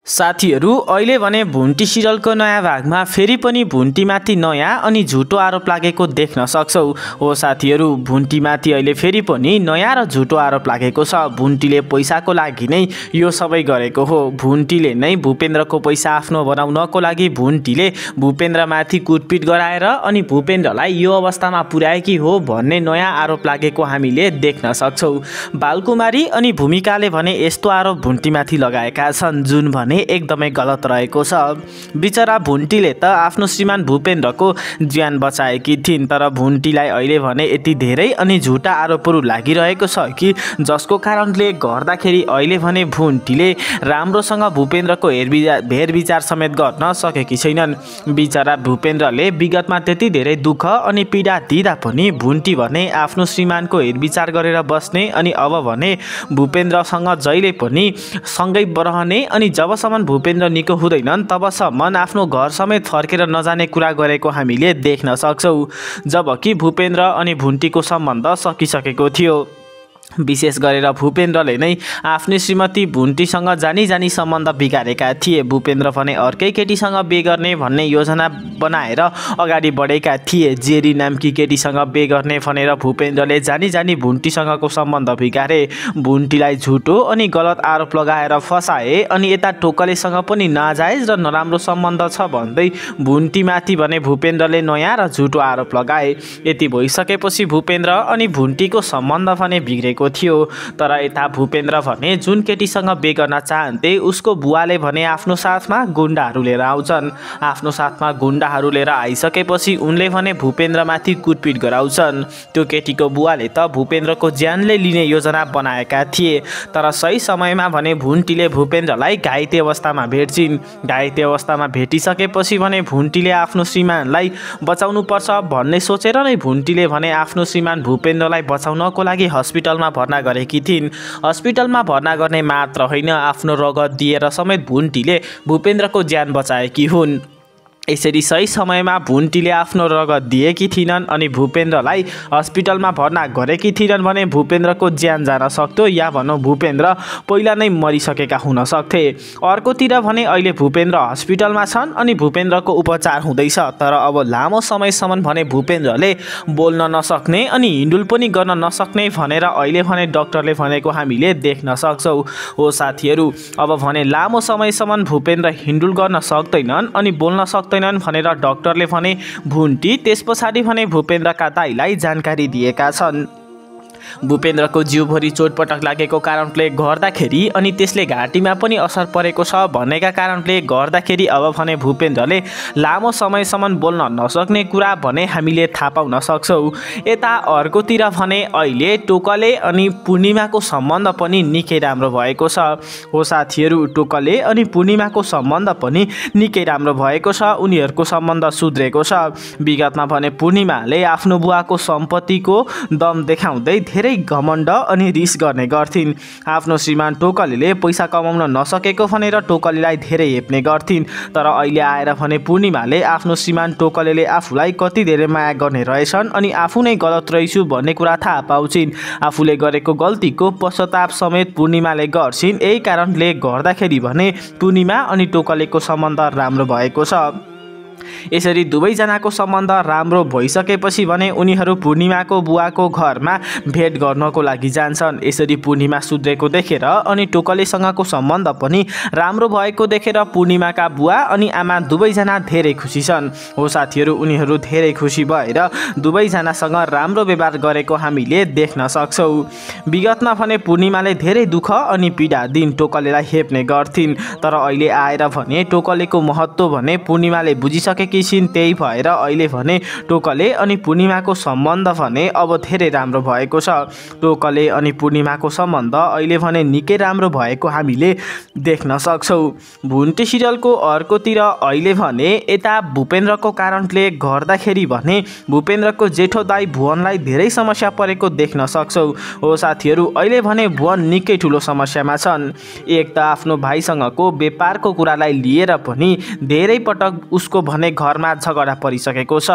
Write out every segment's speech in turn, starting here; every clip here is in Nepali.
साथीहरू अहिले भने भुन्टी सिरियलको नयाँ भागमा फेरि पनि भुन्टीमाथि नयाँ अनि झुटो आरोप लागेको देख्न सक्छौ। हो साथीहरू, भुन्टीमाथि अहिले फेरि पनि नयाँ र झुटो आरोप लागेको छ। भुन्टीले पैसाको लागि नै यो सबै गरेको हो। भुन्टीले नै भूपेन्द्रको पैसा आफ्नो बनाउनको लागि भुन्टीले भूपेन्द्रमाथि कुटपिट गराएर अनि भूपेन्द्रलाई यो अवस्थामा पुर्याएकी हो भन्ने नयाँ आरोप लागेको हामीले देख्न सक्छौ। बालकुमारी अनि भूमिकाले भने यस्तो आरोप भुन्टीमाथि लगाएका छन् जुन भने एकदमै गलत रहेको छ। बिचरा भुन्टीले त आफ्नो श्रीमान भूपेन्द्रको ज्यान बचाएकी थिइन्, तर भुन्टीलाई अहिले भने यति धेरै अनि झुटा आरोपहरू लागिरहेको छ कि जसको कारणले गर्दाखेरि अहिले भने भुन्टीले राम्रोसँग भूपेन्द्रको हेरविचार समेत गर्न सकेकी छैनन्। बिचरा भूपेन्द्रले विगतमा त्यति धेरै दुःख अनि पीडा दिँदा पनि भुन्टी भने आफ्नो श्रीमानको हेरविचार गरेर बस्ने अनि अब भने भूपेन्द्रसँग जहिले पनि सँगै रहने अनि जबसम्म भूपेन्द्र निको हुँदैनन् तबसम्म आफ्नो घर समेत फर्केर नजाने कुरा गरेको हामीले देख्न सक्छौ। जबकि भूपेन्द्र अनि भुन्टीको सम्बन्ध सकिसकेको थियो। विशेष गरेर भूपेन्द्रले नै आफ्नै श्रीमती भुन्टीसँग जानी सम्बन्ध बिगारेका थिए। भूपेन्द्र भने अर्कै केटीसँग बिहे गर्ने भन्ने योजना बनाएर अगाडि बढेका थिए। जेरी नामकी केटीसँग बिहे गर्ने भनेर भूपेन्द्रले जानी भुन्टीसँगको सम्बन्ध बिगारे। भुन्टीलाई झुटो अनि गलत आरोप लगाएर फसाए अनि यता टोकलेसँग पनि नाजायज र नराम्रो सम्बन्ध छ भन्दै भुन्टीमाथि भने भूपेन्द्रले नयाँ र झुटो आरोप लगाए। यति भइसकेपछि भूपेन्द्र अनि भुन्टीको सम्बन्ध भने बिग्रेको थियो। तर यता भूपेन्द्र भने जुन केटीसँग बिहे गर्न चाहन्थे उसको बुवाले भने आफ्नो साथमा गुण्डाहरू लिएर आउँछन्। आफ्नो साथमा गुण्डाहरू लिएर आइसकेपछि उनले भने भूपेन्द्रमाथि कुटपिट गराउँछन्। त्यो केटीको बुवाले त भूपेन्द्रको ज्यानले लिने योजना बनाएका थिए, तर सही समयमा भने भुन्टीले भूपेन्द्रलाई घाइते अवस्थामा भेट्छिन्। घाइते अवस्थामा भेटिसकेपछि भने भुन्टीले आफ्नो श्रीमानलाई बचाउनु पर्छ भन्ने सोचेर नै भुन्टीले भने आफ्नो श्रीमान भूपेन्द्रलाई बचाउनको लागि हस्पिटलमा भर्ना गरेकी थिइन्। हस्पिटलमा भर्ना गर्ने मात्र होइन, आफ्नो रगत दिएर समेत भुन्टीले भूपेन्द्रको ज्यान बचाएकी हुन्। यसरी सही समयमा भुन्टीले आफ्नो रगत दिएकी थिइनन् अनि भूपेन्द्रलाई हस्पिटलमा भर्ना गरेकी थिइनन् भने भूपेन्द्रको ज्यान जान सक्थ्यो या भनौँ भूपेन्द्र पहिला नै मरिसकेका हुन सक्थे। अर्कोतिर भने अहिले भूपेन्द्र हस्पिटलमा छन् अनि भूपेन्द्रको उपचार हुँदैछ, तर अब लामो समयसम्म भने भूपेन्द्रले बोल्न नसक्ने अनि हिँडुल पनि गर्न नसक्ने भनेर अहिले भने डाक्टरले भनेको हामीले देख्न सक्छौँ। हो साथीहरू, अब भने लामो समयसम्म भूपेन्द्र हिँडुल गर्न सक्दैनन् अनि बोल्न सक्दैनन् भनेर डाक्टरले भने भुन्टी त्यस पछाडि भने भूपेन्द्रका दाइलाई जानकारी दिएका छन्। भूपेन्द्रको जिउभरि चोटपटक लागेको कारणले गर्दाखेरि अनि त्यसले घाँटीमा पनि असर परेको छ भनेका कारणले गर्दाखेरि अब भने भूपेन्द्रले लामो समयसम्म बोल्न नसक्ने कुरा भने हामीले थाहा पाउन सक्छौँ। यता अर्कोतिर भने अहिले टोकले अनि पूर्णिमाको सम्बन्ध पनि निकै राम्रो भएको छ। हो साथीहरू, टोकले अनि पूर्णिमाको सम्बन्ध पनि निकै राम्रो भएको छ। उनीहरूको सम्बन्ध सुध्रेको छ। विगतमा भने पूर्णिमाले आफ्नो बुवाको सम्पत्तिको दम देखाउँदै धेरै घमण्ड अनि रिस गर्ने गर्थिन्। आफ्नो श्रीमान टोकलीले पैसा कमाउन नसकेको भनेर टोकलीलाई धेरै हेप्ने गर्थिन्, तर अहिले आएर भने पूर्णिमाले आफ्नो श्रीमान टोकलीले आफूलाई कति धेरै माया गर्ने रहेछन् अनि आफू नै गलत रहेछु भन्ने कुरा थाहा पाउँछिन्। आफूले गरेको गल्तीको पश्चाताप समेत पूर्णिमाले गर्छिन्। यही कारणले गर्दाखेरि भने पूर्णिमा अनि टोकलीको सम्बन्ध राम्रो भएको छ। यसरी दुवैजनाको सम्बन्ध राम्रो भइसकेपछि भने उनीहरू पूर्णिमाको बुवाको घरमा भेट गर्नको लागि जान्छन्। यसरी पूर्णिमा सुध्रेको देखेर अनि टोकलेसँगको सम्बन्ध पनि राम्रो भएको देखेर पूर्णिमाका बुवा अनि आमा दुवैजना धेरै खुसी छन्। हो साथीहरू, उनीहरू धेरै खुसी भएर दुवैजनासँग राम्रो व्यवहार गरेको हामीले देख्न सक्छौँ। विगतमा भने पूर्णिमाले धेरै दुःख अनि पीडा दिन टोकलेलाई हेप्ने गर्थिन्, तर अहिले आएर भने टोकलेको महत्त्व भने पूर्णिमाले बुझिसकेकी छिन्। त्यही भएर अहिले भने टोकले अनि पूर्णिमाको सम्बन्ध भने अब धेरै राम्रो भएको छ। टोकले अनि पूर्णिमाको सम्बन्ध अहिले भने निकै राम्रो भएको हामीले देख्न सक्छौँ। भुन्टी सिरियलको अर्कोतिर अहिले भने यता भूपेन्द्रको कारणले गर्दाखेरि भने भूपेन्द्रको जेठो दाइ भुवनलाई धेरै समस्या परेको देख्न सक्छौँ। हो साथीहरू, अहिले भने भुवन निकै ठुलो समस्यामा छन्। एक त आफ्नो भाइसँगको व्यापारको कुरालाई लिएर पनि धेरै पटक उसको भने घरमा झगडा परिसकेको छ।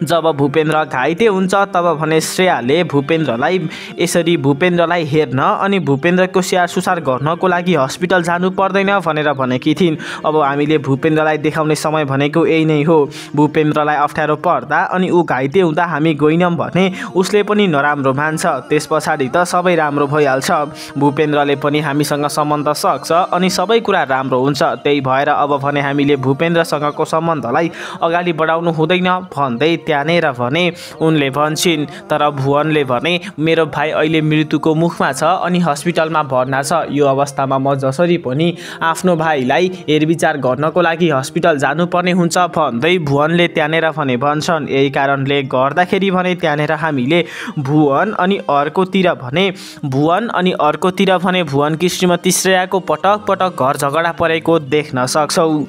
जब भूपेन्द्र घाइते हुन्छ तब भने श्रेयाले भूपेन्द्रलाई हेर्न अनि भूपेन्द्रको स्याहार सुसार गर्नको लागि हस्पिटल जानु पर्दैन भनेर भनेकी थिइन्। अब हामीले भूपेन्द्रलाई देखाउने समय भनेको यही नै हो। भूपेन्द्रलाई अप्ठ्यारो पर्दा अनि ऊ घाइते हुँदा हामी गइनौँ भने उसले पनि नराम्रो मान्छ, त्यस पछाडि त सबै राम्रो भइहाल्छ। भूपेन्द्रले पनि हामीसँग सम्बन्ध सक्छ अनि सबै कुरा राम्रो हुन्छ। त्यही भएर अब भने हामीले भूपेन्द्रसँगको सम्बन्धलाई अगाडि बढाउनु हुँदैन भन्दै त्यहाँनेर भने उनले भन्छन्। तर भुवनले भने मेरो भाइ अहिले मृत्युको मुखमा छ अनि हस्पिटलमा भर्ना छ। यो अवस्थामा म जसरी पनि आफ्नो भाइलाई हेरविचार गर्नको लागि हस्पिटल जानुपर्ने हुन्छ भन्दै भुवनले त्यहाँनेर भने भन्छन्। यही कारणले गर्दाखेरि भने त्यहाँनेर हामीले भुवन अनि अर्कोतिर भने भुवनकी श्रीमती श्रेयाको पटक पटक घर झगडा परेको देख्न सक्छौँ।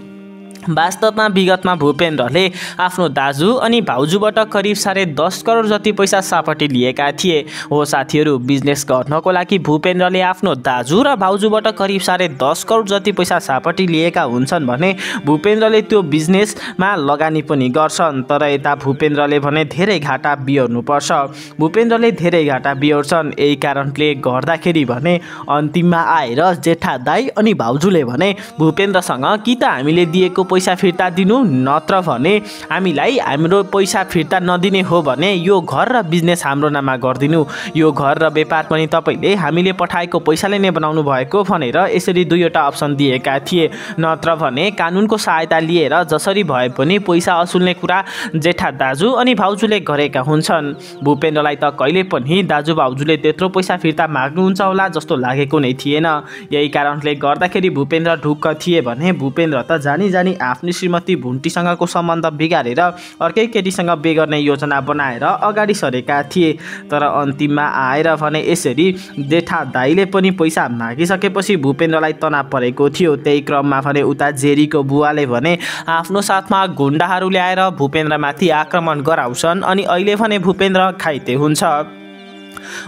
वास्तवमा विगतमा भूपेन्द्रले आफ्नो दाजु अनि भाउजूबाट करिब 10.5 करोड जति पैसा सापटी लिएका थिए। हो साथीहरू, बिजनेस गर्नको लागि भूपेन्द्रले आफ्नो दाजु र भाउजूबाट करिब 10.5 करोड जति पैसा सापटी लिएका हुन्छन् भने भूपेन्द्रले त्यो बिजनेसमा लगानी पनि गर्छन्। तर यता भूपेन्द्रले भने धेरै घाटा बिहोर्नुपर्छ। भूपेन्द्रले धेरै घाटा बिहोर्छन्। यही कारणले गर्दाखेरि भने अन्तिममा आएर जेठा दाई अनि भाउजूले भने भूपेन्द्रसँग कि त हामीले दिएको पैसा फिर्ता दिनु, नत्र भने हामीलाई हाम्रो पैसा फिर्ता नदिने हो भने यो घर र बिजनेस हाम्रो नाममा गरिदिनु। यो घर र व्यापार पनि तपाईँले हामीले पठाएको पैसाले नै बनाउनु भएको भनेर यसरी दुईवटा अप्सन दिएका थिए। नत्र भने कानुनको सहायता लिएर जसरी भए पनि पैसा असुल्ने कुरा जेठा दाजु अनि भाउजूले गरेका हुन्छन्। भूपेन्द्रलाई त कहिले पनि दाजु भाउजूले त्यत्रो पैसा फिर्ता माग्नुहुन्छ होला जस्तो लागेको नै थिएन। यही कारणले गर्दाखेरि भूपेन्द्र ढुक्क थिए भने भूपेन्द्र त जानी आफ्नो श्रीमती भुन्टीसँगको सम्बन्ध बिगारेर अर्कै केटीसँग बिहे गर्ने योजना बनाएर अगाडि सरेका थिए। तर अन्तिममा आएर भने यसरी जेठा दाइले पनि पैसा मागिसकेपछि भूपेन्द्रलाई तनाव परेको थियो। त्यही क्रममा भने उता जेरीको बुवाले भने आफ्नो साथमा गुण्डाहरू ल्याएर भूपेन्द्रमाथि आक्रमण गराउँछन् अनि अहिले भने भूपेन्द्र घाइते हुन्छ।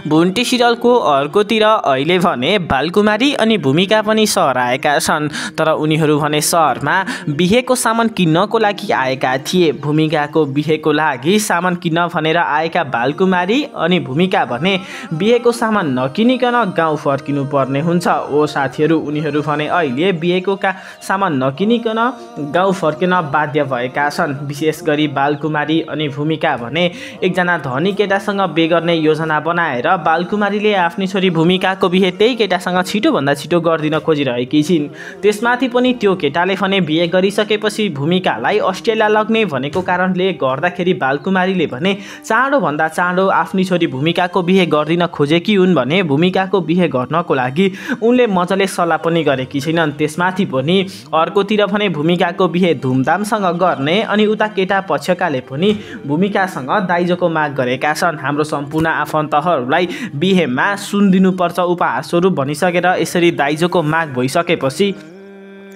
भुन्टी सिरियलको अर्कोतिर अहिले भने बालकुमारी अनि भूमिका पनि सहर आएका छन्। तर उनीहरू भने सहरमा बिहेको सामान किन्नको लागि आएका थिए। भूमिकाको बिहेको लागि सामान किन्न भनेर आएका बालकुमारी अनि भूमिका भने बिहेको सामान नकिनिकन गाउँ फर्किनु पर्ने हुन्छ। ओ साथीहरू, उनीहरू भने अहिले बिहेको सामान नकिनिकन गाउँ फर्किन बाध्य भएका छन्। विशेष गरी बालकुमारी अनि भूमिका भने एकजना धनी केटासँग बिहे गर्ने योजना बनाएर बालकुमारीले आफ्नी छोरी भूमिकाको बिहे त्यही केटासँग छिटोभन्दा छिटो गरिदिन खोजिरहेकी छिन्। त्यसमाथि पनि त्यो केटाले भने बिहे गरिसकेपछि भूमिकालाई अस्ट्रेलिया लग्ने भनेको कारणले गर्दाखेरि बालकुमारीले भने चाँडोभन्दा चाँडो आफ्नी छोरी भूमिकाको बिहे गरिदिन खोजेकी हुन् भने भूमिकाको बिहे गर्नको लागि उनले मजाले सल्लाह पनि गरेकी छैनन्। त्यसमाथि पनि अर्कोतिर भने भूमिकाको बिहे धुमधामसँग गर्ने अनि उता केटा पक्षकाले पनि भूमिकासँग दाइजोको माग गरेका छन्। हाम्रो सम्पूर्ण आफन्तहरूलाई बिहेमा सुन दिनुपर्छ उपहार स्वरूप भनिसकेर यसरी दाइजोको माग भइसकेपछि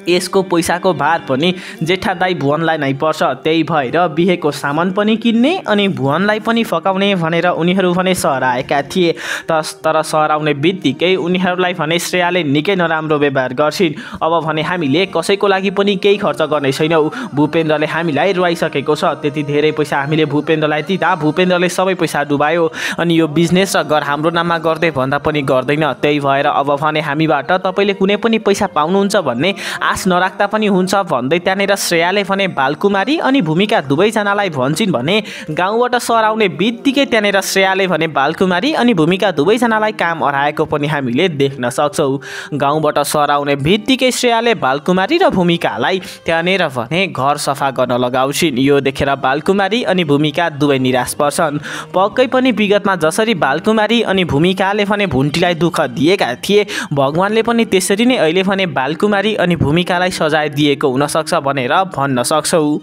यसको पैसाको भार पनि जेठा दाइ भुवनलाई नै पर्छ। त्यही भएर बिहेको सामान पनि किन्ने अनि भुवनलाई पनि फकाउने भनेर उनीहरू भने सहर आएका थिए। तर सहर आउने बित्तिकै उनीहरूलाई भने श्रेयाले निकै नराम्रो व्यवहार गर्छिन्। अब भने हामीले कसैको लागि पनि केही खर्च गर्ने छैनौँ। भूपेन्द्रले हामीलाई रुवाइसकेको छ। त्यति धेरै पैसा हामीले भूपेन्द्रलाई दिँदा भूपेन्द्रले सबै पैसा डुबायो अनि यो बिजनेस र घर हाम्रो नाममा गर्दै भन्दा पनि गर्दैन। त्यही भएर अब भने हामीबाट तपाईँले कुनै पनि पैसा पाउनुहुन्छ भन्ने आश नराख्दा पनि हुन्छ भन्दै त्यहाँनिर श्रेयाले भने बालकुमारी अनि भूमिका दुवैजनालाई भन्छन् भने गाउँबाट सहर आउने बित्तिकै त्यहाँनिर श्रेयाले भने बालकुमारी अनि भूमिका दुवैजनालाई काम हराएको पनि हामीले देख्न सक्छौँ। गाउँबाट सहर आउने बित्तिकै श्रेयाले बालकुमारी र भूमिकालाई त्यहाँनिर भने घर सफा गर्न लगाउँछिन्। यो देखेर बालकुमारी अनि भूमिका दुवै निराश पर्छन्। पक्कै पनि विगतमा जसरी बालकुमारी अनि भूमिकाले भने भुन्टीलाई दुःख दिएका थिए भगवानले पनि त्यसरी नै अहिले भने बालकुमारी अनि भूमिकालाई सजाय दिएको हुन सक्छ भनेर भन्न सक्छौँ।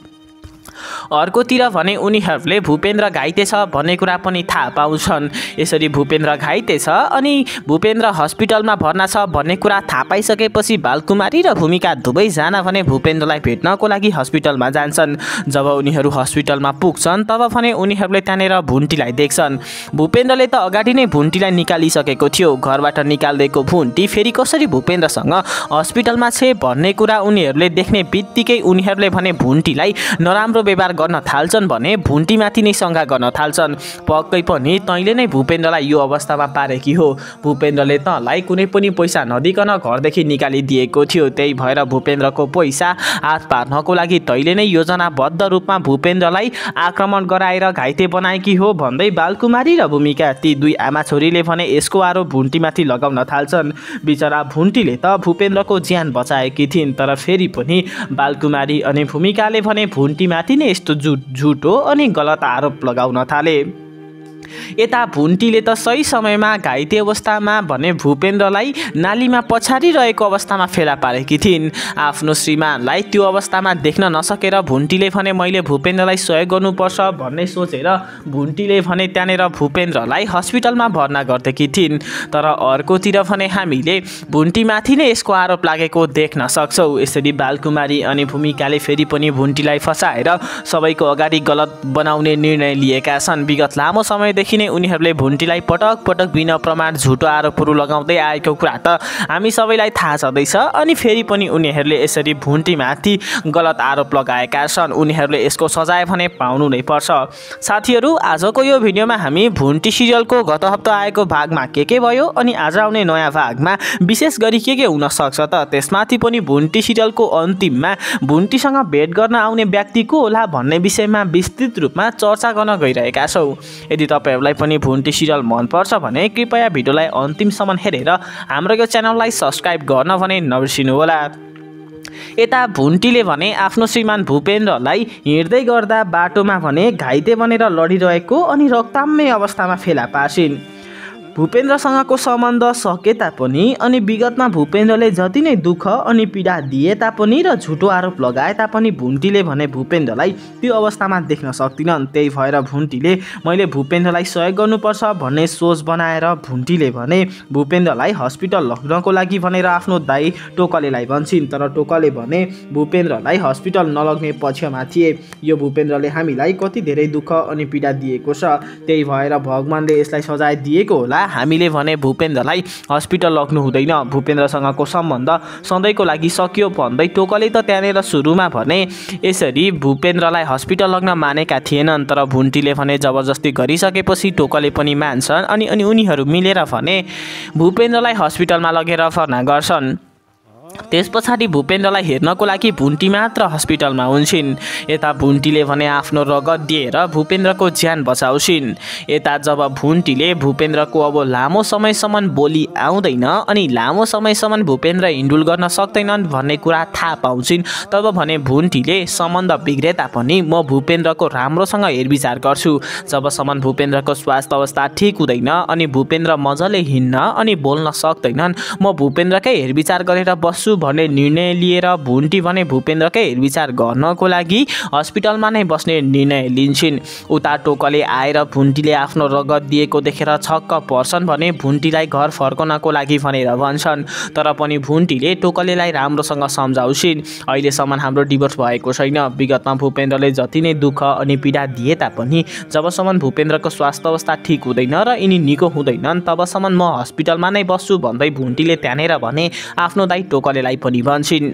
अर्कोतिर भने उनीहरूले भूपेन्द्र घाइते छ भन्ने कुरा पनि थाहा पाउँछन्। यसरी भूपेन्द्र घाइते छ अनि भूपेन्द्र हस्पिटलमा भर्ना छ भन्ने कुरा थाहा पाइसकेपछि बालकुमारी र भूमिका दुवैजना भने भूपेन्द्रलाई भेट्नको लागि हस्पिटलमा जान्छन्। जब उनीहरू हस्पिटलमा पुग्छन् तब भने उनीहरूले त्यहाँनिर भुन्टीलाई देख्छन्। भूपेन्द्रले त अगाडि नै भुन्टीलाई निकालिसकेको थियो। घरबाट निकालिदिएको भुन्टी फेरि कसरी भूपेन्द्रसँग हस्पिटलमा छ भन्ने कुरा उनीहरूले देख्ने बित्तिकै उनीहरूले भने भुन्टीलाई नराम्रो व्यवहार गर्न थाल्छन् भने भुन्टीमाथि नै शङ्का गर्न थाल्छन्। पक्कै पनि तैँले नै भूपेन्द्रलाई यो अवस्थामा पारेकी हो। भूपेन्द्रले तँलाई कुनै पनि पैसा नदिकन घरदेखि निकालिदिएको थियो। त्यही भएर भूपेन्द्रको पैसा हात पार्नको लागि तैँले नै योजनाबद्ध रूपमा भूपेन्द्रलाई आक्रमण गराएर घाइते बनाएकी हो भन्दै बालकुमारी र भूमिका ती दुई आमा छोरीले भने यसको आरोप भुन्टीमाथि लगाउन थाल्छन्। बिचरा भुन्टीले त भूपेन्द्रको ज्यान बचाएकी थिइन्, तर फेरि पनि बालकुमारी अनि भूमिकाले भने भुन्टीमाथि नै यस्तो झुटो अनि गलत आरोप लगाउन थाले। यता भुन्टीले त सही समयमा घाइते अवस्थामा भने भूपेन्द्रलाई नालीमा पछाडि रहेको अवस्थामा फेला पारेकी थिइन्। आफ्नो श्रीमानलाई त्यो अवस्थामा देख्न नसकेर भुन्टीले भने मैले भूपेन्द्रलाई सहयोग गर्नुपर्छ भन्ने सोचेर भुन्टीले भने त्यहाँनिर भूपेन्द्रलाई हस्पिटलमा भर्ना गर्दैकी थिइन्। तर अर्कोतिर भने हामीले भुन्टीमाथि नै यसको आरोप लागेको देख्न सक्छौँ। यसरी बालकुमारी अनि भूमिकाले फेरि पनि भुन्टीलाई फसाएर सबैको अगाडि गलत बनाउने निर्णय लिएका छन्। विगत लामो समयदेखि नै उनीहरूले भुन्टीलाई पटक पटक बिना प्रमाण झुटो आरोपहरू लगाउँदै आएको कुरा त हामी सबैलाई थाहा छँदैछ। अनि फेरि पनि उनीहरूले यसरी भुन्टीमाथि गलत आरोप लगाएका छन्। उनीहरूले यसको सजाय भने पाउनु नै पर्छ। साथीहरू, आजको यो भिडियोमा हामी भुन्टी सिरियलको गत हप्ता आएको भागमा के भयो अनि आज आउने नयाँ भागमा विशेष गरी के हुन सक्छ त, त्यसमाथि पनि भुन्टी सिरियलको अन्तिममा भुन्टीसँग भेट गर्न आउने व्यक्ति को होला भन्ने विषयमा विस्तृत रूपमा चर्चा गर्न गइरहेका छौँ। यदि तपाईहरुलाई पनि भुन्टी सिरियल मनपर्छ भने कृपया भिडियोलाई अन्तिमसम्म हेरेर हाम्रो यो च्यानललाई सब्स्क्राइब गर्न भने नबिर्सिनुहोला। यता भुन्टीले भने आफ्नो श्रीमान भूपेन्द्रलाई हिँड्दै गर्दा बाटोमा भने घाइते बनेर लडिरहेको अनि रक्ताम्य अवस्थामा फेला पार्छिन्। भूपेन्द्रसँगको सम्बन्ध सके तापनि अनि विगतमा भूपेन्द्रले जति नै दुःख अनि पीडा दिए तापनि र झुटो आरोप लगाए तापनि भुन्टीले भने भूपेन्द्रलाई त्यो अवस्थामा देख्न सक्दिनन्। त्यही भएर भुन्टीले मैले भूपेन्द्रलाई सहयोग गर्नुपर्छ भन्ने सोच बनाएर भुन्टीले भने भूपेन्द्रलाई हस्पिटल लग्नको लागि भनेर आफ्नो दाइ टोकलेलाई भन्छिन्। तर टोकले भने भूपेन्द्रलाई हस्पिटल नलग्ने पक्षमा थिए। यो भूपेन्द्रले हामीलाई कति धेरै दुःख अनि पीडा दिएको छ, त्यही भएर भगवानले यसलाई सजाय दिएको होला। हामीले भने भूपेन्द्रलाई हस्पिटल लग्नु हुँदैन, भूपेन्द्रसँगको सम्बन्ध सधैँको लागि सकियो भन्दै टोकले त त्यहाँनिर सुरुमा भने यसरी भूपेन्द्रलाई हस्पिटल लग्न मानेका थिएनन्। तर भुन्टीले भने जबरजस्ती गरिसकेपछि टोकले पनि मान्छन् अनि उनीहरू मिलेर भने भूपेन्द्रलाई हस्पिटलमा लगेर भर्ना गर्छन्। त्यस पछाडि भूपेन्द्रलाई हेर्नको लागि भुन्टी मात्र हस्पिटलमा हुन्छन्। यता भुन्टीले भने आफ्नो रगत दिएर भूपेन्द्रको ज्यान बचाउँछिन्। यता जब भुन्टीले भूपेन्द्रको अब लामो समयसम्म बोली आउँदैन अनि लामो समयसम्म भूपेन्द्र हिँडुल गर्न सक्दैनन् भन्ने कुरा थाहा पाउँछिन्, तब भने भुन्टीले सम्बन्ध बिग्रे तापनि म भूपेन्द्रको राम्रोसँग हेरविचार गर्छु। जबसम्म भूपेन्द्रको स्वास्थ्य अवस्था ठिक हुँदैन अनि भूपेन्द्र मजाले हिँड्न अनि बोल्न सक्दैनन् म भूपेन्द्रकै हेरविचार गरेर बस्छु भन्ने निर्णय लिएर भुन्टी भने भूपेन्द्रकै हेरविचार गर्नको लागि हस्पिटलमा नै बस्ने निर्णय लिन्छन्। उता टोकले आएर भुन्टीले आफ्नो रगत दिएको देखेर छक्क पर्छन् भने भुन्टीलाई घर फर्कनको लागि भनेर भन्छन्। तर पनि भुन्टीले टोकलेलाई राम्रोसँग सम्झाउँछिन्। अहिलेसम्म हाम्रो डिभोर्स भएको छैन। विगतमा भूपेन्द्रले जति नै दुःख अनि पीडा दिए तापनि जबसम्म भूपेन्द्रको स्वास्थ्य अवस्था ठिक हुँदैन र यिनी निको हुँदैनन् तबसम्म म हस्पिटलमा नै बस्छु भन्दै भुन्टीले त्यहाँनिर भने आफ्नो दाइ टोकलेलाई पनि भन्छिन्।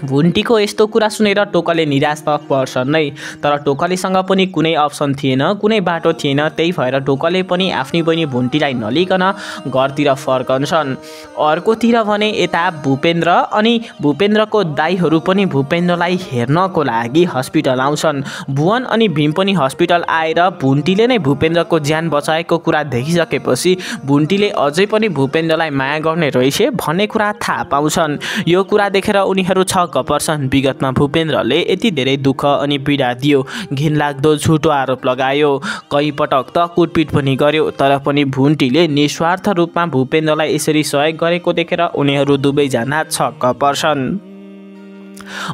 भुन्टीको यस्तो कुरा सुनेर टोकले निराश त पर्छन् नै, तर टोकलेसँग पनि कुनै अप्सन थिएन, कुनै बाटो थिएन। त्यही भएर टोकले पनि आफ्नी बहिनी भुन्टीलाई नलिकन घरतिर फर्कन्छन्। अर्कोतिर भने यता भूपेन्द्र अनि भूपेन्द्रको दाइहरू पनि भूपेन्द्रलाई हेर्नको लागि हस्पिटल आउँछन्। भुवन अनि भीम पनि हस्पिटल आएर भुन्टीले नै भूपेन्द्रको ज्यान बचाएको कुरा देखिसकेपछि भुन्टीले अझै पनि भूपेन्द्रलाई माया गर्ने रहेछ भन्ने कुरा थाहा पाउँछन्। यो कुरा देखेर उनीहरू छक्क पर्छन्। विगतमा भूपेन्द्रले यति धेरै दुःख अनि पीडा दियो, घिनलाग्दो झुटो आरोप लगायो, कई पटक त कुटपिट पनि गर्यो, तर पनि भुन्टीले निस्वार्थ रूपमा भूपेन्द्रलाई यसरी सहयोग गरेको देखेर उनीहरू दुवैजना छक्क पर्छन्।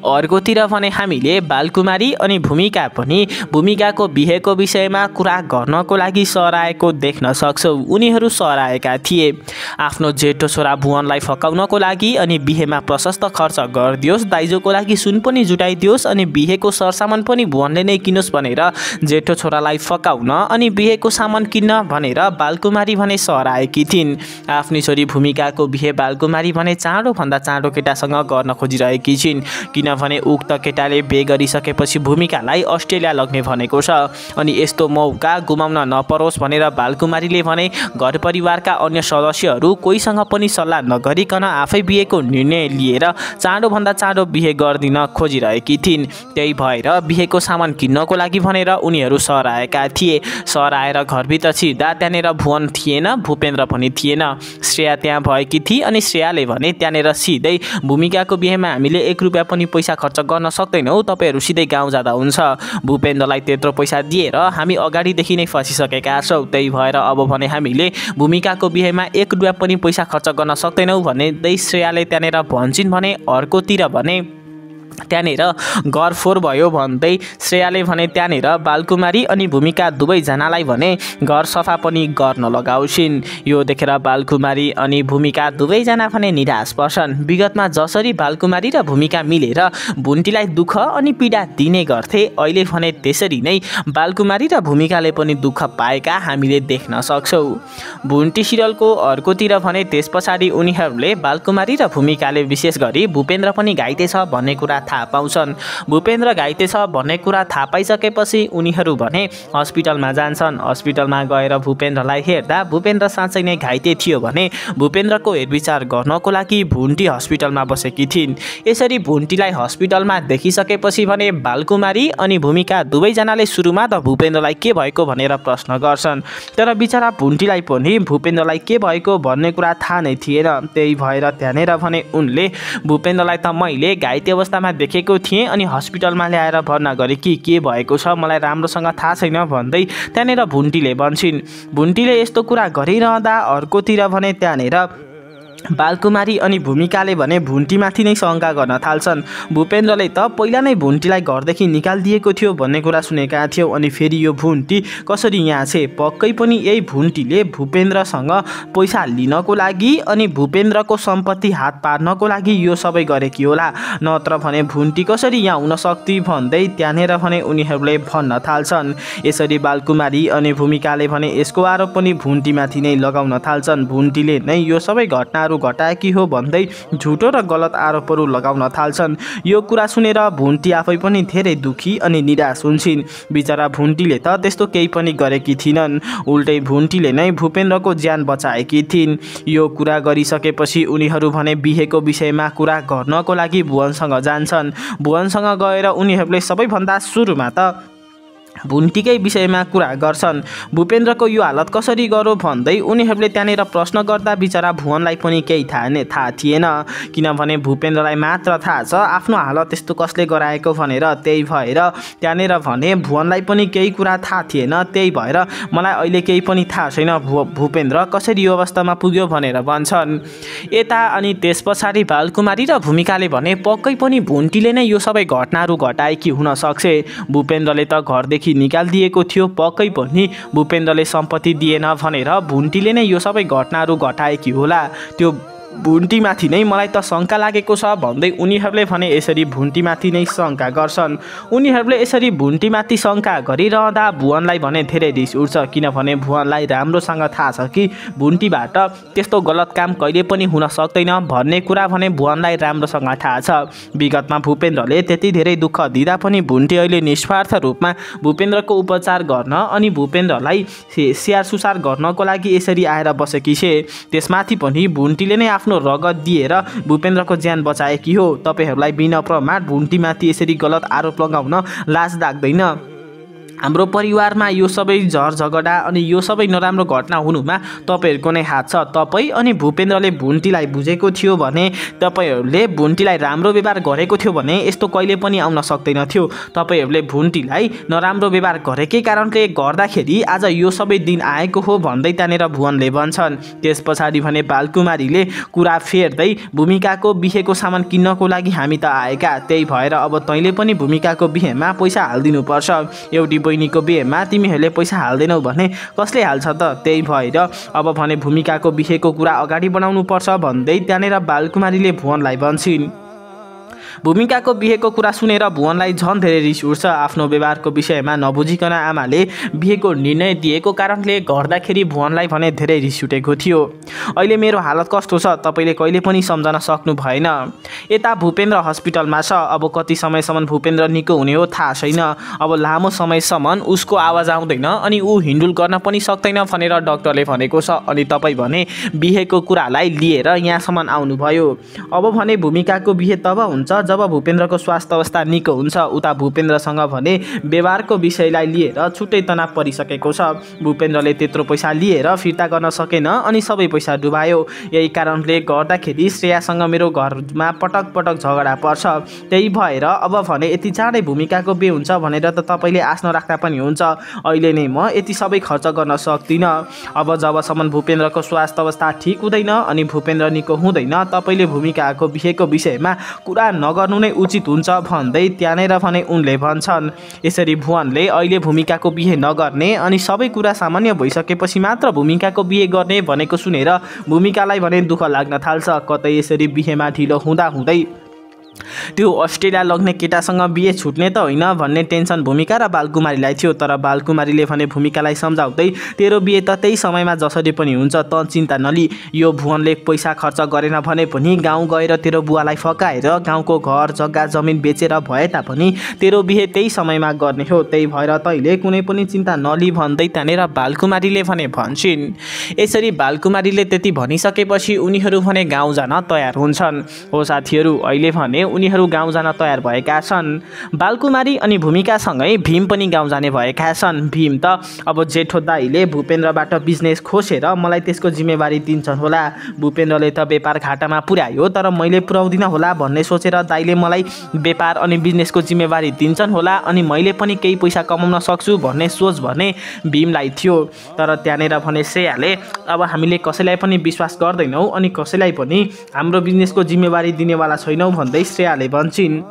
अर्कोतिर भने हामीले बालकुमारी अनि भूमिका पनि भूमिकाको बिहेको विषयमा कुरा गर्नको लागि सराएको देख्न सक्छौँ। उनीहरू सराएका थिए आफ्नो जेठो छोरा भुवनलाई फकाउनको लागि अनि बिहेमा प्रशस्त खर्च गरिदियोस्, दाइजोको लागि सुन पनि जुटाइदियोस् अनि बिहेको सरसामान पनि भुवनले नै किनोस् भनेर जेठो छोरालाई फकाउन अनि बिहेको सामान किन्न भनेर बालकुमारी भने सराएकी थिइन्। आफ्नी छोरी भूमिकाको बिहे बालकुमारी भने चाँडोभन्दा चाँडो केटासँग गर्न खोजिरहेकी छिन्। किनभने उक्त केटाले बिहे गरिसकेपछि भूमिकालाई अस्ट्रेलिया लग्ने भनेको छ। अनि यस्तो मौका गुमाउन नपरोस् भनेर बालकुमारीले भने घर परिवारका अन्य सदस्यहरू कोहीसँग पनि सल्लाह नगरिकन आफै बिहेको निर्णय लिएर चाँडोभन्दा चाँडो बिहे गरिदिन खोजिरहेकी थिइन्। त्यही भएर बिहेको सामान किन्नको लागि भनेर उनीहरू सहर आएका थिए। सहर आएर घरभित्र छिर्दा त्यहाँनिर भुवन थिएन, भूपेन्द्र पनि थिएन। श्रेया त्यहाँ भएकी थिए अनि श्रेयाले भने त्यहाँनिर सिधै भूमिकाको बिहेमा हामीले 1 रुपियाँ पनि पैसा खर्च गर्न सक्दैनौँ, तपाईँहरू सिधै गाउँ जाँदा हुन्छ। भूपेन्द्रलाई त्यत्रो पैसा दिएर हामी अगाडिदेखि नै फसिसकेका छौँ। त्यही भएर अब भने हामीले भूमिकाको बिहेमा 1 रुपियाँ पनि पैसा खर्च गर्न सक्दैनौँ भन्दै श्रेयाले त्यहाँनिर भन्छन् भने अर्कोतिर भने त्यहाँनिर घर फोहोर भयो भन्दै श्रेयाले भने त्यहाँनिर बालकुमारी अनि भूमिका दुवैजनालाई भने घर सफा पनि गर्न लगाउँछिन्। यो देखेर बालकुमारी अनि भूमिका दुवैजना भने निराश पर्छन्। विगतमा जसरी बालकुमारी र भूमिका मिलेर भुन्टीलाई दुःख अनि पीडा दिने गर्थे, अहिले भने त्यसरी नै बालकुमारी र भूमिकाले पनि दुःख पाएका हामीले देख्न सक्छौँ। भुन्टी सिरियलको अर्कोतिर भने त्यस पछाडि उनीहरूले बालकुमारी र भूमिकाले विशेष गरी भूपेन्द्र पनि घाइते छ भन्ने कुरा थाहा पाउँछन्। भूपेन्द्र घाइते छ भन्ने कुरा थाहा पाइसकेपछि उनीहरू भने हस्पिटलमा जान्छन्। हस्पिटलमा गएर भूपेन्द्रलाई हेर्दा भूपेन्द्र साँच्चै नै घाइते थियो भने भूपेन्द्रको हेरविचार गर्नको लागि भुन्टी हस्पिटलमा बसेकी थिइन्। यसरी भुन्टीलाई हस्पिटलमा देखिसकेपछि भने बालकुमारी अनि भूमिका दुवैजनाले सुरुमा त भूपेन्द्रलाई के भएको भनेर प्रश्न गर्छन्, तर बिचरा भुन्टीलाई पनि भूपेन्द्रलाई के भएको भन्ने कुरा थाहा नै थिएन। त्यही भएर त्यहाँनिर भने उनले भूपेन्द्रलाई त मैले घाइते अवस्थामा देखेको थिएँ अनि हस्पिटलमा ल्याएर भर्ना गरे कि के भएको छ मलाई राम्रोसँग थाहा छैन भन्दै त्यहाँनिर भुन्टीले भन्छन्। भुन्टीले यस्तो कुरा गरिरहँदा अर्कोतिर भने त्यहाँनिर बालकुमारी अनि भूमिकाले भने भुन्टीमाथि नै शङ्का गर्न थाल्छन्। भूपेन्द्रले त पहिला नै भुन्टीलाई घरदेखि निकालिदिएको थियो भन्ने कुरा सुनेका थियौँ, अनि फेरि यो भुन्टी कसरी यहाँ छे? पक्कै पनि यही भुन्टीले भूपेन्द्रसँग पैसा लिनको लागि अनि भूपेन्द्रको सम्पत्ति हात पार्नको लागि यो सबै गरेकी होला, नत्र भने भुन्टी कसरी यहाँ हुन सक्थे भन्दै त्यहाँनिर भने उनीहरूले भन्न थाल्छन्। यसरी बालकुमारी अनि भूमिकाले भने यसको आरोप पनि भुन्टीमाथि नै लगाउन थाल्छन्। भुन्टीले नै यो सबै घटनाहरू घटाएकी हो भन्दै झुटो र गलत आरोपहरू लगाउन थाल्छन्। यो कुरा सुनेर भुन्टी आफै पनि धेरै दुखी अनि निराश हुन्छन्। बिचरा भुन्टीले त त्यस्तो केही पनि गरेकी थिइनन्, उल्टै भुन्टीले नै भूपेन्द्रको ज्यान बचाएकी थिइन्। यो कुरा गरिसकेपछि उनीहरू भने बिहेको विषयमा कुरा गर्नको लागि भुवनसँग जान्छन्। भुवनसँग गएर उनीहरूले सबैभन्दा सुरुमा त भुन्टीकै विषयमा कुरा गर्छन्। भूपेन्द्रको यो हालत कसरी गरौँ भन्दै उनीहरूले त्यहाँनिर प्रश्न गर्दा बिचरा भुवनलाई पनि केही थाहा थिएन, किनभने भूपेन्द्रलाई मात्र थाहा छ आफ्नो हालत यस्तो कसले गराएको भनेर। त्यही भएर त्यहाँनिर भने भुवनलाई पनि केही कुरा थाहा थिएन। त्यही भएर मलाई अहिले केही पनि थाहा छैन भूपेन्द्र कसरी यो अवस्थामा पुग्यो भनेर भन्छन्। यता अनि त्यस पछाडि बालकुमारी र भूमिकाले भने पक्कै पनि भुन्टीले नै यो सबै घटनाहरू घटाएकी हुन सक्छे। भूपेन्द्रले त घरदेखि निकालिदिएको थियो, पक्कै पनि भूपेन्द्रले सम्पत्ति दिएन भनेर भुन्टीले नै यो सबै घटनाहरू घटाएकी होला। त्यो भुन्टीमाथि नै मलाई त शङ्का लागेको छ भन्दै उनीहरूले भने यसरी भुन्टीमाथि नै शङ्का गर्छन्। उनीहरूले यसरी भुन्टीमाथि शङ्का गरिरहँदा भुवनलाई भने धेरै रिस उठ्छ, किनभने भुवनलाई राम्रोसँग थाहा छ कि भुन्टीबाट त्यस्तो गलत काम कहिले पनि हुन सक्दैन भन्ने कुरा भने भुवनलाई राम्रोसँग थाहा छ। विगतमा भूपेन्द्रले त्यति धेरै दुःख दिँदा पनि भुन्टी अहिले निस्वार्थ रूपमा भूपेन्द्रको उपचार गर्न अनि भूपेन्द्रलाई स्याहार सुसार गर्नको लागि यसरी आएर बसेकी छे। त्यसमाथि पनि भुन्टीले नै आफ्नो रगत दिएर भूपेन्द्रको ज्यान बचाएकी हो। तपाईहरूलाई बिना प्रमाण भुन्टीमाथि यसरी गलत आरोप लगाउन लाज लाग्दैन? हाम्रो परिवारमा यो सबै झर झगडा अनि यो सबै नराम्रो घटना हुनुमा तपाईहरूको नै हात छ। तपाईँ अनि भूपेन्द्रले भुन्टीलाई बुझेको थियो भने, तपाईहरूले भुन्टीलाई राम्रो व्यवहार गरेको थियो भने यस्तो कहिले पनि आउन सक्दैन थियो। तपाईहरूले भुन्टीलाई नराम्रो व्यवहार गरेकै कारणले गर्दाखेरि आज यो सबै दिन आएको हो भन्दै त्यहाँनिर भुवनले भन्छन्। त्यस पछाडि भने बालकुमारीले कुरा फेर्दै भूमिकाको बिहेको सामान किन्नको लागि हामी त आएका, त्यही भएर अब तैँले पनि भूमिकाको बिहेमा पैसा हालिदिनुपर्छ। एउटी बहिनीको बिहेमा तिमीहरूले पैसा हाल्दैनौ भने कसले हाल्छ त? त्यही भएर अब भने भूमिकाको बिहेको कुरा अगाडि बढाउनु पर्छ भन्दै त्यहाँनिर बालकुमारीले भुवनलाई भन्छन्। भूमिकाको बिहेको कुरा सुनेर भुवनलाई झन् धेरै रिस उठ्छ। आफ्नो व्यवहारको विषयमा नबुझिकन आमाले बिहेको निर्णय दिएको कारणले गर्दाखेरि भुवनलाई भने धेरै रिस उठेको थियो। अहिले मेरो हालत कस्तो छ तपाईँले कहिले पनि सम्झन सक्नु भएन। यता भूपेन्द्र हस्पिटलमा छ। अब कति समयसम्म भूपेन्द्र निको हुने हो थाहा छैन। अब लामो समयसम्म उसको आवाज आउँदैन अनि ऊ हिँडुल गर्न पनि सक्दैन भनेर डाक्टरले भनेको छ। अनि तपाईँ भने बिहेको कुरालाई लिएर यहाँसम्म आउनुभयो। अब भने भूमिकाको बिहे तब हुन्छ जब भूपेन्द्रको स्वास्थ्य अवस्था निको हुन्छ। उता भूपेन्द्रसँग भने व्यवहारको विषयलाई लिएर छुट्टै तनाव परिसकेको छ। भूपेन्द्रले त्यत्रो पैसा लिएर फिर्ता गर्न सकेन अनि सबै पैसा डुबायो। यही कारणले गर्दाखेरि श्रेयासँग मेरो घरमा पटक पटक झगडा पर्छ। त्यही भएर अब भने यति चाँडै भूमिकाको बिहे हुन्छ भनेर त तपाईँले आश नराख्दा पनि हुन्छ। अहिले नै म यति सबै खर्च गर्न सक्दिनँ। अब जबसम्म भूपेन्द्रको स्वास्थ्य अवस्था ठिक हुँदैन अनि भूपेन्द्र निको हुँदैन तपाईँले भूमिकाको बिहेको विषयमा कुरा नगर्नु नै उचित हुन्छ भन्दै त्यहाँनिर भने उनले भन्छन्। यसरी भुवनले अहिले भूमिकाको बिहे नगर्ने अनि सबै कुरा सामान्य भइसकेपछि मात्र भूमिकाको बिहे गर्ने भनेको सुनेर भूमिकालाई भने दुःख लाग्न थाल्छ। कतै यसरी बिहेमा ढिलो हुँदै त्यो अस्ट्रेलिया लग्ने केटासँग बिहे छुट्ने त होइन भन्ने टेन्सन भूमिका र बालकुमारीलाई थियो। तर बालकुमारीले भने भूमिकालाई सम्झाउँदै तेरो बिहे त त्यही समयमा जसरी पनि हुन्छ त चिन्ता नलि। यो भुवनले पैसा खर्च गरेन भने पनि गाउँ गएर तेरो बुवालाई फकाएर गाउँको घर जग्गा जमिन बेचेर भए तापनि तेरो बिहे त्यही समयमा गर्ने हो। त्यही भएर तैँले कुनै पनि चिन्ता नलि भन्दै त्यहाँनिर बालकुमारीले भने भन्छन्। यसरी बालकुमारीले त्यति भनिसकेपछि उनीहरू भने गाउँ जान तयार हुन्छन्। हो साथीहरू अहिले भने उनीहरू गाउँ जान तयार भएका छन्। बालकुमारी अनि भूमिकासँगै भीम पनि गाउँ जाने भएका छन्। भीम त अब जेठो दाईले भूपेन्द्रबाट बिजनेस खोसेर मलाई त्यसको जिम्मेवारी दिन्छन् होला। भूपेन्द्रले त व्यापार घाटामा पुर्यायो तर मैले पुर्याउँदिन होला भन्ने सोचेर दाईले मलाई व्यापार अनि बिजनेसको जिम्मेवारी दिन्छन् होला अनि मैले पनि केही पैसा कमाउन सक्छु भन्ने सोच भने भीमलाई थियो। तर त्यहाँनिर भने श्रेयाले अब हामीले कसैलाई पनि विश्वास गर्दैनौँ अनि कसैलाई पनि हाम्रो बिजनेसको जिम्मेवारी दिनेवाला छैनौँ भन्दै श्रेयाले भन्छन्।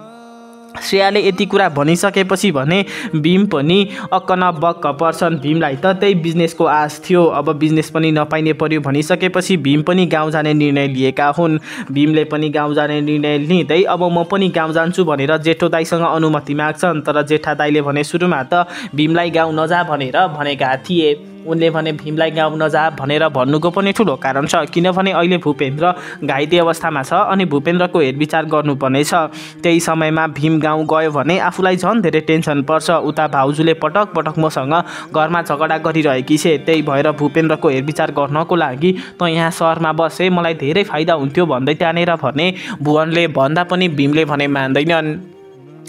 श्रेयाले यति कुरा भनिसकेपछि भने भीम पनि अक्क न बक्क पर्छन्। भीमलाई त त्यही बिजनेसको आश थियो। अब बिजनेस पनि नपाइने पर्यो भनिसकेपछि भीम पनि गाउँ जाने निर्णय लिएका हुन्। भीमले पनि गाउँ जाने निर्णय लिँदै अब म पनि गाउँ जान्छु भनेर जेठो दाईसँग अनुमति माग्छन्। तर जेठा दाईले भने सुरुमा त भीमलाई गाउँ नजा भनेर भनेका थिए। उनले भने भीमलाई गाउँ नजा भनेर भन्नुको पनि ठुलो कारण छ किनभने अहिले भूपेन्द्र घाइते अवस्थामा छ अनि भूपेन्द्रको हेरविचार गर्नुपर्ने छ। त्यही समयमा भीम गाउँ गयो भने आफूलाई झन् धेरै टेन्सन पर्छ। उता भाउजूले पटक पटक मसँग घरमा झगडा गरिरहेकी छे। त्यही भएर भूपेन्द्रको हेरविचार गर्नको लागि त यहाँ सहरमा बसे मलाई धेरै फाइदा हुन्थ्यो भन्दै त्यहाँनिर भने भुवनले भन्दा पनि भीमले भने मान्दैनन्।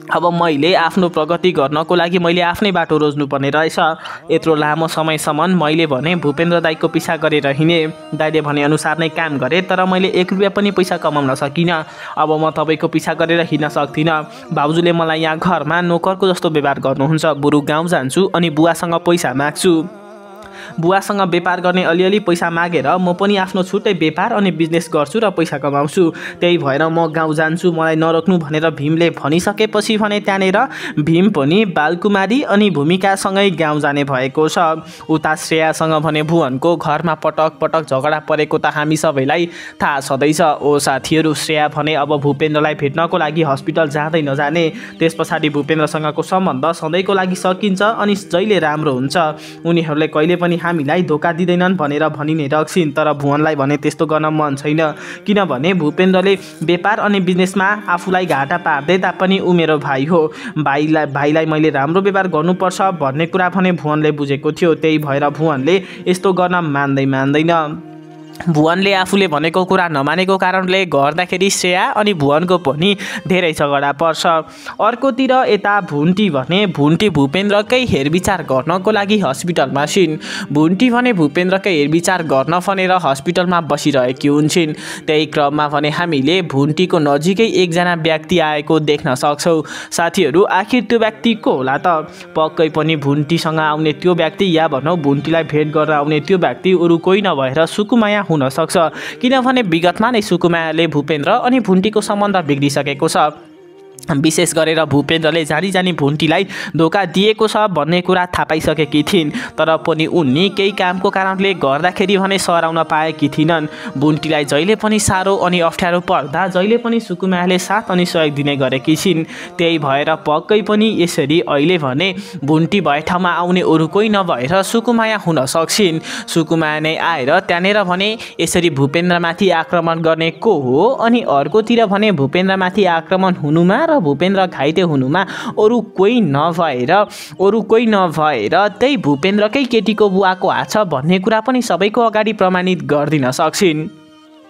अब मैले आफ्नो प्रगति गर्नको लागि मैले आफ्नै बाटो रोज्नुपर्ने रहेछ। यत्रो लामो समयसम्म मैले भने भूपेन्द्र दाईको पिछा गरेर हिँडेँ। दाईले भने अनुसार नै काम गरेँ तर मैले 1 रुपियाँ पनि पैसा कमाउन सकिनँ। अब म तपाईँको पिछा गरेर हिँड्न सक्दिनँ। भाउजूले मलाई यहाँ घरमा नोकरको जस्तो व्यवहार गर्नुहुन्छ। बरु गाउँ जान्छु अनि बुवासँग पैसा माग्छु। बुवासँग व्यापार गर्ने अलिअलि पैसा मागेर म पनि आफ्नो छुट्टै व्यापार अनि बिजनेस गर्छु र पैसा कमाउँछु। त्यही भएर म गाउँ जान्छु मलाई नरोक्नु भनेर भीमले भनिसकेपछि भने त्यहाँनिर भीम पनि बालकुमारी अनि भूमिकासँगै गाउँ जाने भएको छ। उता श्रेयासँग भने भुवनको घरमा पटक पटक झगडा परेको त हामी सबैलाई थाहा छँदैछ। ओ साथीहरू श्रेया भने अब भूपेन्द्रलाई भेट्नको लागि हस्पिटल जाँदै नजाने। त्यस पछाडि भूपेन्द्रसँगको सम्बन्ध सधैँको लागि सकिन्छ अनि जहिले राम्रो हुन्छ। उनीहरूले कहिले पनि हामीलाई धोका दिँदैनन् भनेर भनि नै रक्सिन्। तर भुवनलाई भने त्यस्तो गर्न मन छैन किनभने भूपेन्द्रले व्यापार अनि बिजनेसमा आफूलाई घाटा पार्दै तापनि ऊ मेरो भाइ हो। भाइलाई मैले राम्रो व्यवहार गर्नुपर्छ भन्ने कुरा भने भुवनले बुझेको थियो। त्यही भएर भुवनले यस्तो गर्न मान्दैन। भुवनले आफूले भनेको कुरा नमानेको कारणले गर्दाखेरि श्रेया अनि भुवनको पनि धेरै झगडा पर्छ। अर्कोतिर यता भुन्टी भने भुन्टी भूपेन्द्रकै हेरविचार गर्नको लागि हस्पिटलमा छिन्। भुन्टी भने भूपेन्द्रकै हेरविचार गर्न भनेर हस्पिटलमा बसिरहेकी हुन्छन्। त्यही क्रममा भने हामीले भुन्टीको नजिकै एकजना व्यक्ति आएको देख्न सक्छौँ। साथीहरू आखिर त्यो व्यक्ति को होला त? पक्कै पनि भुन्टीसँग आउने त्यो व्यक्ति या भनौँ भुन्टीलाई भेट गरेर आउने त्यो व्यक्ति अरू कोही नभएर सुकुमाया हुन सक्छ किनभने विगतमा नै सुकुमायाले भूपेन्द्र अनि भुन्टीको सम्बन्ध बिग्रिसकेको छ। विशेष गरेर भूपेन्द्रले जानी भुन्टीलाई धोका दिएको छ भन्ने कुरा थाहा पाइसकेकी थिइन्। तर पनि उनी केही कामको कारणले गर्दाखेरि भने सराउन पाएकी थिइनन्। भुन्टीलाई जहिले पनि साह्रो अनि अप्ठ्यारो पर्दा जहिले पनि सुकुमायाले साथ अनि सहयोग दिने गरेकी छिन्। त्यही भएर पक्कै पनि यसरी अहिले भने भुन्टी भए ठाउँमा आउने अरू कोही नभएर सुकुमाया हुन सक्छिन्। सुकुमाया नै आएर त्यहाँनिर भने यसरी भूपेन्द्रमाथि आक्रमण गर्ने को हो, अनि अर्कोतिर भने भूपेन्द्रमाथि आक्रमण हुनुमा र भूपेन्द्र घाइते हुनुमा अरू कोही नभएर त्यही भूपेन्द्रकै केटीको बुवाको हात छ भन्ने कुरा पनि सबैको अगाडि प्रमाणित गरिदिन सक्छिन्।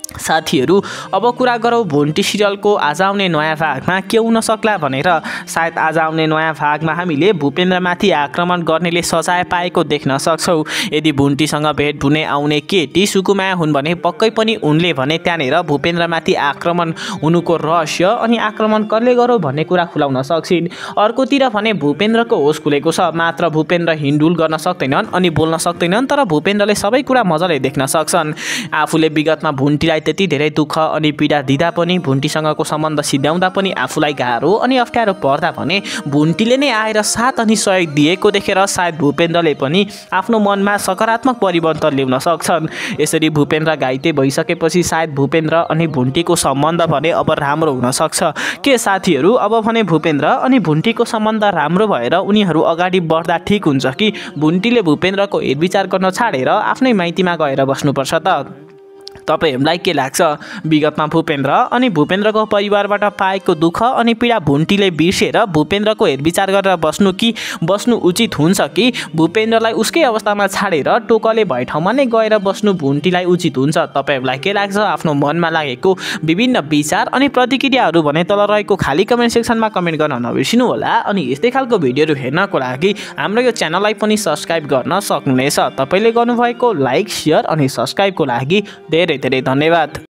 साथीहरू, अब कुरा गरौँ भुन्टी सिरियलको आज आउने नयाँ भागमा के हुन सक्ला भनेर। सायद आज आउने नयाँ भागमा हामीले भूपेन्द्रमाथि आक्रमण गर्नेले सजाय पाएको देख्न सक्छौँ। यदि भुन्टीसँग भेट हुने आउने केटी सुकुमाया हुन् भने पक्कै पनि उनले भने त्यहाँनिर भूपेन्द्रमाथि आक्रमण हुनुको रहस्य अनि आक्रमण कसले गरौँ भन्ने कुरा खुलाउन सक्छिन्। अर्कोतिर भने भूपेन्द्रको होस खुलेको छ, मात्र भूपेन्द्र हिँडुल गर्न सक्दैनन् अनि बोल्न सक्दैनन्, तर भूपेन्द्रले सबै कुरा मजाले देख्न सक्छन्। आफूले विगतमा भुन्टीलाई त्यति धेरै दुःख अनि पीडा दिँदा पनि, भुन्टीसँगको सम्बन्ध सिध्याउँदा पनि आफूलाई गाह्रो अनि अप्ठ्यारो पर्दा भने भुन्टीले नै आएर साथ अनि सहयोग दिएको देखेर सायद भूपेन्द्रले पनि आफ्नो मनमा सकारात्मक परिवर्तन ल्याउन सक्छन्। यसरी भूपेन्द्र घाइते भइसकेपछि सायद भूपेन्द्र अनि भुन्टीको सम्बन्ध भने अब राम्रो हुन सक्छ। के साथीहरू, अब भने भूपेन्द्र अनि भुन्टीको सम्बन्ध राम्रो भएर उनीहरू अगाडि बढ्दा ठिक हुन्छ कि भुन्टीले भूपेन्द्रको हेरविचार गर्न छाडेर आफ्नै माइतीमा गएर बस्नुपर्छ त? तपाईहरूलाई के लाग्छ? विगतमा भूपेन्द्र अनि भूपेन्द्रको परिवारबाट पाएको दुःख अनि पीडा भुन्टीले बिर्सेर भूपेन्द्रको हेरविचार गरेर बस्नु उचित हुन्छ कि भूपेन्द्रलाई उसकै अवस्थामा छाडेर टोकले भए ठाउँमा नै गएर बस्नु भुन्टीलाई उचित हुन्छ? तपाईहरूलाई के लाग्छ? आफ्नो मनमा लागेको विभिन्न विचार अनि प्रतिक्रियाहरू भने तल रहेको खाली कमेन्ट सेक्सनमा कमेन्ट गर्न नबिर्सिनु होला। अनि यस्तै खालको भिडियोहरू हेर्नको लागि हाम्रो यो च्यानललाई पनि सब्स्क्राइब गर्न सक्नुहुनेछ। तपाईँले गर्नुभएको लाइक, सेयर अनि सब्स्क्राइबको लागि धेरै धेरै धन्यवाद।